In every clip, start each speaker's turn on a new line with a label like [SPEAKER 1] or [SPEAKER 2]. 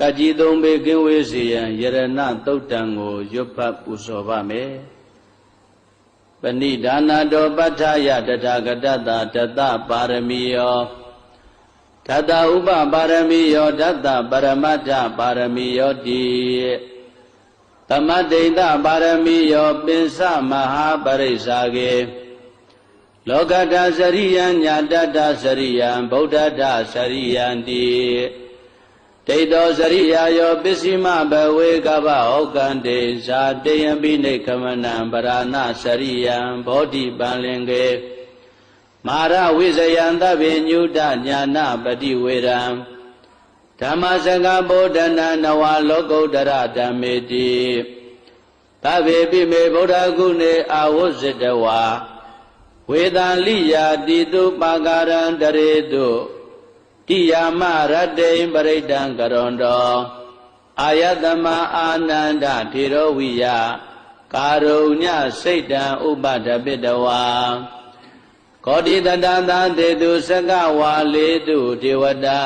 [SPEAKER 1] ကကြီးသုံးပေကင်းဝေးစေရန်ယရဏသုတ်တံကိုရွတ်ဖတ်ပူဇော်ပါမယ်ပဏိဒါနာတောပဋ္ဌာယတထာဂတတတတပါရမီယောတတဥပပါရမီယောတတပရမတ္ထပါရမီယောတိသမတိတပါရမီယောပိစမဟာပရိစ္ဆာကေလောကတစရိယံညာတတစရိယံဗုဒ္ဓတစရိယံတိဒိဋ္ဌောစရိယာယောပစ္စည်းမဘဝေကဗ္ဗဩကံတေဇာတေယံပိနိခမနံပရဏစရိယံဘောဓိပံလင်္ကေမာရဝိဇယံသဗ္ဗညုတညာနာပတိဝေရံဓမ္မစကဗုဒ္ဓနာနဝလောကုတ္တရဓမ္မေတိသဗ္ဗေပိမေဗုဒ္ဓဂုဏေအာဝဇ္ဇတဝါဝေသံလိယာတိတုပါကာရံတရေတုတိယာမရတ္တိပရိဒံကရွန်တောအာယတမအာနန္ဒထေရဝိယကာရုညစိတ်တံဥပဒပိတဝါကောတိတတသတေတုစကဝါလေတုဒေဝတာ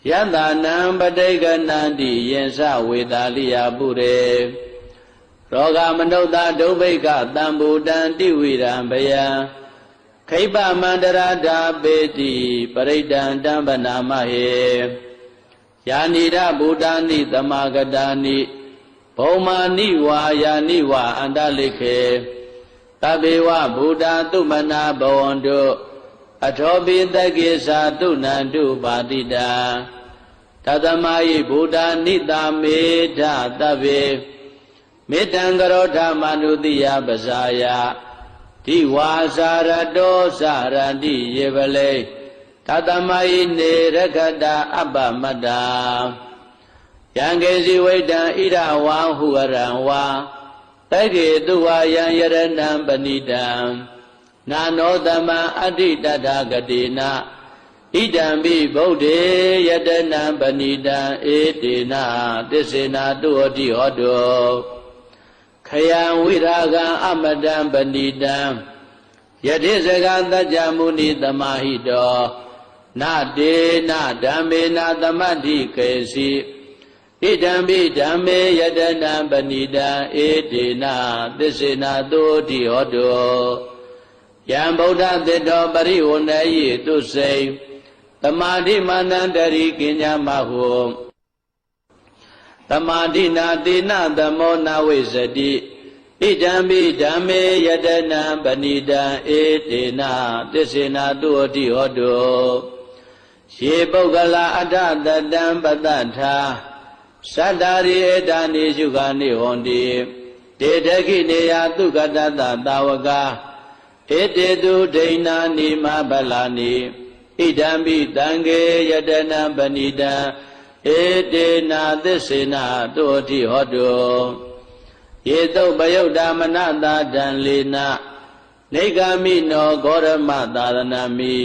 [SPEAKER 1] ယတနံပဋိက္ခဏံတိယင်္စဝေတာလိယပုရေရောဂမနုဿဒုဗ္ဗိကတံဘူတံတိဝိရံဘယံခိပမန္တရာဓာပေတိပရိဒံတံပနာမဟေယာနိရဘူတာနိသမဂတာနိဘုံမာနိဝါယာနိဝါအန္တလိခေတဗ္ဗေဝဘူတာတုမနာဘဝန္တုအထောပိတကိသာတုနန္တုပါတိတံတသမယိဘူတာနိတာမေဓတဗ္ဗေမေတ္တံကရောဓမနုတိယပဇာယဒီဝါစာရတောစာရတိယေပလေသတမယိနေရခတာအပ္ပမတ္တာယံကေစီဝိတံဣရဝါဟုရံဝါတကေတုဝါယံယရဏံပဏိတံနာနောသမံအဋ္ဌိတထာဂတိနာဣဒံပိဗုဒ္ဓေယတနံပဏိတံဧတေနသစ္စေနာတုဟောတိဟောတောခယံဝိရာဂံအမတံပဏိတံယတိစကသัจ जा မုနိသမာဟိတောနတေနဓမ္မေနသမတ္တိကေစီဣဒံပိဓမ္မေယတနံပဏိတံဧတေနသစ္စေနာသုတိဟောတောယံဗုဒ္ဓသတ္တောပရိဝဏယိတုစိံသမာဓိမာနန္တရိကိညာမဟုသမာဓိနာတေနသမောနဝိဇ္ဇတိဣဒံပိဓမ္မေယတနံပဏိတံဧတေနသစ္စေနာသုဟောတိဟောတောယေပုဂ္ဂလာအဋ္ဌတတံပတ္တထာသတ္တာရိဧတာနိရှုခာနိဟောတိတေတခိနေယသုကတတသာဝကာဧတေတုဒိဏာနိမဗလာနိဣဒံပိတံခေယတနံပဏိတံဧတေနာသစ္စေနာသုဟောတိဟောတောယေတုပယုတ်တမနတာတံလေနနေဂာမိနောဂောရမသာရဏမိ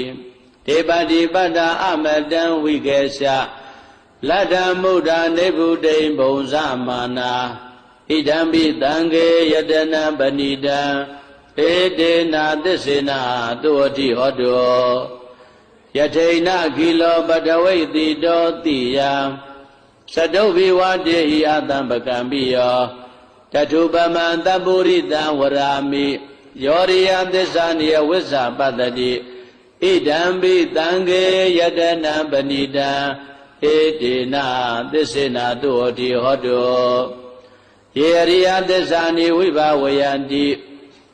[SPEAKER 1] ဒေပတိပတ္တာအမတံဝိကေရှလတ္တမုဒ္ဒနေဗုဒိံဘုံဇမာနာဣဒံပိတံခေယတနံပဏိတံဧတေနာသစ္စေနာသုဟောတိဟောတောယထိဏကိလောပတဝိတိတောတိယံသတုဘိဝတေဟိအတံပကံပိယောတထုပမံတပုရိတံဝရာမိယောရိယသစ္စာနိယဝိဇ္ဇာပတ္တိဣဒံပိတံခေယတနံပဏိတံဧတေနသစ္စေနာသုဟောတိဟောတောယေရိယသစ္စာနိဝိဘာဝယန္တိ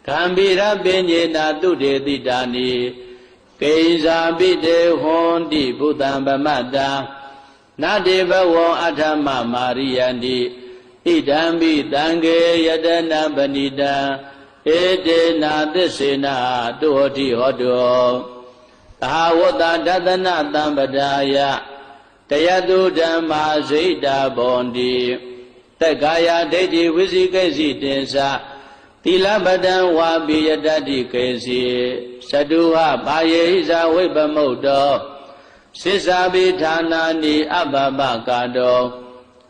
[SPEAKER 1] ဂံဗိရပညေနာတုတေတိတာနိကိဉ္စာပိတေဟွန်တိဘုဒ္ဓံဗမတ္တာနတေဘဝံအထမမာရိယန္တိဣဒံပိတံခေယတနံပဏိတံဧတေနာသစ္စေနာသုဟောတိဟောတောသဟဝတ္တဒသနသံပဒါယတယတုဓမ္မာဇိတာဘောန္တိတက္ကာယဒိဋ္ဌိဝိသိကိစီတင်္စသီလပတံဝါပိယတတိကေစီသတုဟဘာယေဟိဇဝိပမုတ်တောစိစ္ဆာပိဌာနာနိအပ္ပပကာတော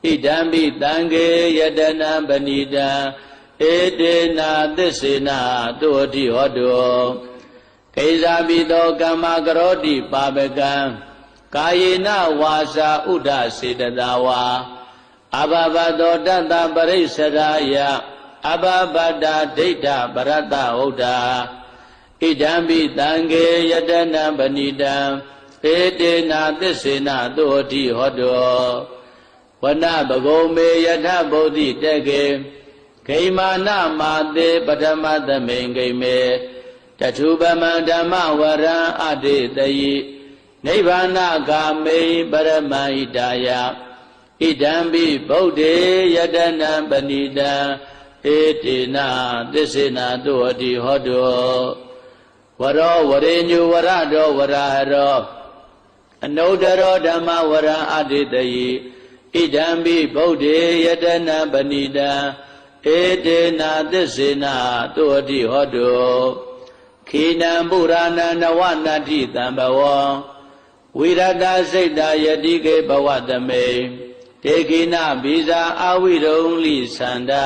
[SPEAKER 1] ဣဒံပိတံခေယတနံပဏိတံဧတေနာသစ္စေနာသုဟောတိဟောတောကိစ္ဆာပိသောကမ္မကရောတိပါပကံ ကာယေနဝါစာဥဒ္ဒစေတသာဝါအဘဘတောတတ္တပရိစ္ဆရာယအဘဘတာဒိဋ္ဌပရတ္တဟုတ်တာဣဒံပိတံခေယတနံပဏိတံဧတေနာသစ္စေနသုအတိဟောတောဝနဘဂုံမေယထဗုဒ္ဓိတကေဂိမာနမာတေပထမသမိန်ဂိမေတထုပမံဓမ္မဝရံအတေတယိနိဗ္ဗာနဂာမိပရမဟိတာယဣဒံပိဗုဒ္ဓေယတနံပဏိတံဧတေနာသစ္စေနသုအတိဟောတောဝရောဝရေညုဝရတောဝရဟရောအနုတ္တရောဓမ္မဝရံအတေတယိဣဒံပိဗုဒ္ဓေယတနံပဏိတံဧတေနာသစ္စေနသုအတိဟောတောခိနံပုရာဏနဝနတ္ထိတံဘဝံဝိရတစိတ်တာယတိကေဘဝတမေတေခိနဘိဇာအဝိရုံလိသန္တာ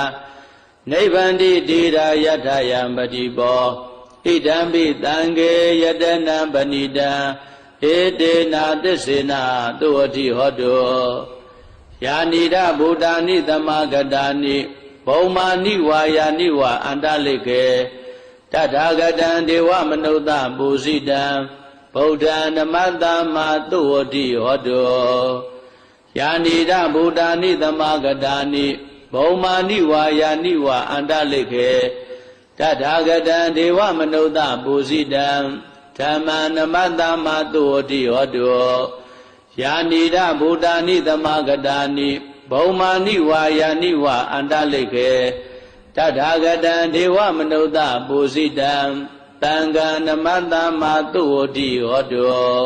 [SPEAKER 1] နိဗ္ဗန္တိတိရာယထယံပတိဘောဣဒံပိတံခေယတနံပဏိတံဧတေနာသစ္စေနသုအတိဟောတောယာနိဒဗုဒ္ဓာနိသမဂတာနိဘုံမာနိဝါယာနိဝါအန္တလိကေတထာဂတံဒေဝမနုဿပုစိတံဗုဒ္ဓံနမတ္တမသုဝတိဟောတောယာနိဒဗုဒ္ဓာနိသမဂတာနိဘုံမာနိဝါယာနိဝါအန္တလိခေတထာဂတံဒေဝမနုဿပုစိတံဓမ္မံနမတ္တမသုဝတိဟောတောယာနိဒဗုဒ္ဓာနိသမဂတာနိဘုံမာနိဝါယာနိဝါအန္တလိခေတထာဂတံဒေဝမနုဿပုစိတံသံဃာနမတ္တမသုဝတိဟောတော